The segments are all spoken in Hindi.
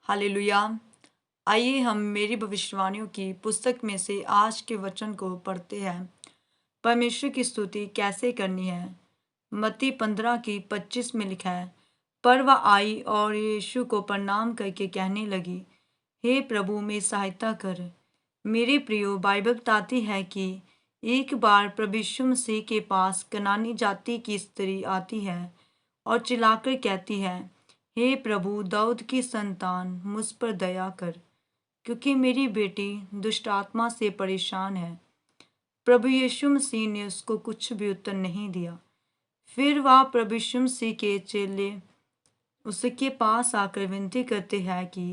हालेलुया। आइए हम मेरी भविष्यवाणियों की पुस्तक में से आज के वचन को पढ़ते हैं। परमेश्वर की स्तुति कैसे करनी है। मत्ती 15 की 25 में लिखा है, पर वह आई और यीशु को प्रणाम करके कहने लगी, हे प्रभु मेरी सहायता कर। मेरे प्रियो, बाइबल बताती है कि एक बार प्रभु यीशु मसीह के पास कनानी जाति की स्त्री आती है और चिल्लाकर कहती है, हे प्रभु दाऊद की संतान मुझ पर दया कर, क्योंकि मेरी बेटी दुष्ट आत्मा से परेशान है। प्रभु यीशु मसीह ने उसको कुछ भी उत्तर नहीं दिया। फिर वह प्रभु यीशु मसीह के चेले उसके पास आकर विनती करते हैं कि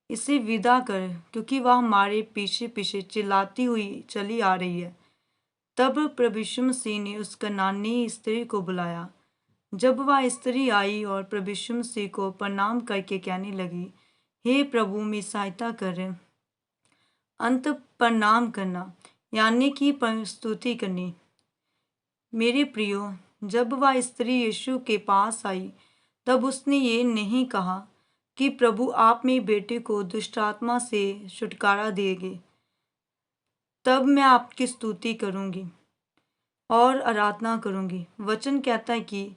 इसे विदा कर, क्योंकि वह हमारे पीछे पीछे चिल्लाती हुई चली आ रही है। तब प्रभु यीशु मसीह ने उस कनानी स्त्री को बुलाया। जब वह स्त्री आई और प्रभु यीशु मसीह को प्रणाम करके कहने लगी, हे प्रभु मेरी सहायता कर, अंत प्रणाम करना यानी कि स्तुति करनी। मेरे प्रियो, जब वह स्त्री यीशु के पास आई तब उसने ये नहीं कहा कि प्रभु आप मेरी बेटे को दुष्ट आत्मा से छुटकारा देंगे, तब मैं आपकी स्तुति करूंगी और आराधना करूंगी। वचन कहता है कि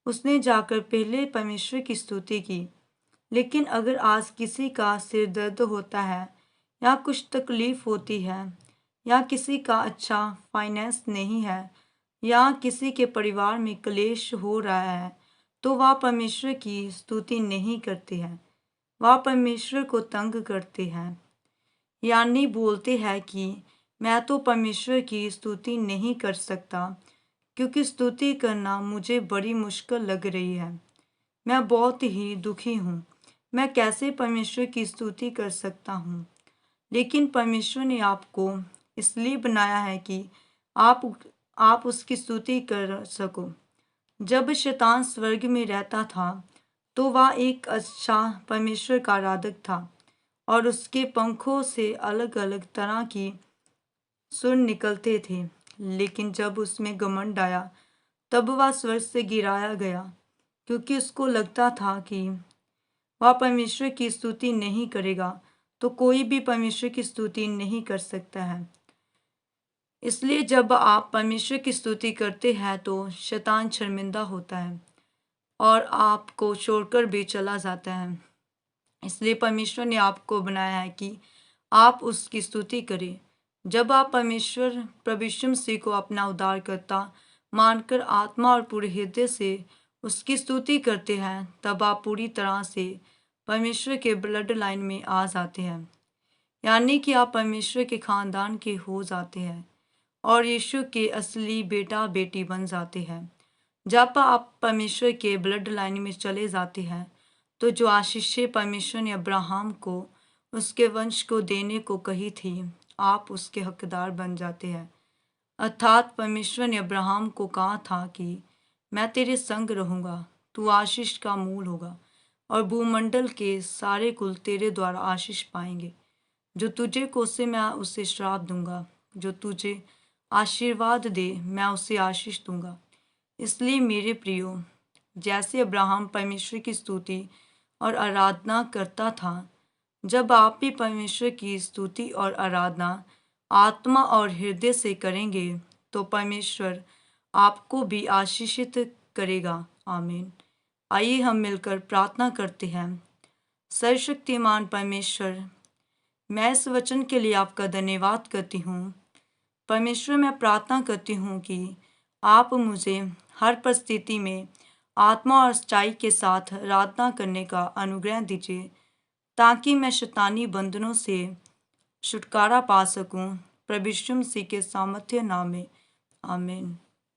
उसने जाकर पहले परमेश्वर की स्तुति की। लेकिन अगर आज किसी का सिर दर्द होता है या कुछ तकलीफ होती है या किसी का अच्छा फाइनेंस नहीं है या किसी के परिवार में क्लेश हो रहा है, तो वह परमेश्वर की स्तुति नहीं करते हैं। वह परमेश्वर को तंग करते हैं, यानी बोलते हैं कि मैं तो परमेश्वर की स्तुति नहीं कर सकता, क्योंकि स्तुति करना मुझे बड़ी मुश्किल लग रही है। मैं बहुत ही दुखी हूँ। मैं कैसे परमेश्वर की स्तुति कर सकता हूँ। लेकिन परमेश्वर ने आपको इसलिए बनाया है कि आप उसकी स्तुति कर सको। जब शैतान स्वर्ग में रहता था तो वह एक अच्छा परमेश्वर का आराधक था और उसके पंखों से अलग अलग तरह की सुर निकलते थे। लेकिन जब उसमें घमंड आया तब वह स्वर्ग से गिराया गया, क्योंकि उसको लगता था कि वह परमेश्वर की स्तुति नहीं करेगा तो कोई भी परमेश्वर की स्तुति नहीं कर सकता है। इसलिए जब आप परमेश्वर की स्तुति करते हैं तो शैतान शर्मिंदा होता है और आपको छोड़कर भी चला जाता है। इसलिए परमेश्वर ने आपको बनाया है कि आप उसकी स्तुति करें। जब आप प्रभु यीशु मसीह को अपना उद्धारकर्ता मानकर आत्मा और पूरे हृदय से उसकी स्तुति करते हैं, तब आप पूरी तरह से परमेश्वर के ब्लड लाइन में आ जाते हैं, यानी कि आप परमेश्वर के खानदान के हो जाते हैं और यीशु के असली बेटा बेटी बन जाते हैं। जब आप परमेश्वर के ब्लड लाइन में चले जाते हैं तो जो आशीषें परमेश्वर ने अब्राहम को उसके वंश को देने को कही थी, आप उसके हकदार बन जाते हैं। अर्थात परमेश्वर ने अब्राहम को कहा था कि मैं तेरे संग रहूंगा, तू आशीष का मूल होगा और भूमंडल के सारे कुल तेरे द्वारा आशीष पाएंगे। जो तुझे कोसे मैं उसे श्राप दूंगा, जो तुझे आशीर्वाद दे मैं उसे आशीष दूंगा। इसलिए मेरे प्रियो, जैसे अब्राहम परमेश्वर की स्तुति और आराधना करता था, जब आप भी परमेश्वर की स्तुति और आराधना आत्मा और हृदय से करेंगे तो परमेश्वर आपको भी आशीषित करेगा। आमीन। आइए हम मिलकर प्रार्थना करते हैं। सर्वशक्तिमान परमेश्वर, मैं इस वचन के लिए आपका धन्यवाद करती हूँ। परमेश्वर, मैं प्रार्थना करती हूँ कि आप मुझे हर परिस्थिति में आत्मा और सच्चाई के साथ आराधना करने का अनुग्रह दीजिए, ताकि मैं शैतानी बंधनों से छुटकारा पा सकूं। प्रभु यीशु मसीह के सामर्थ्य नाम में आमीन।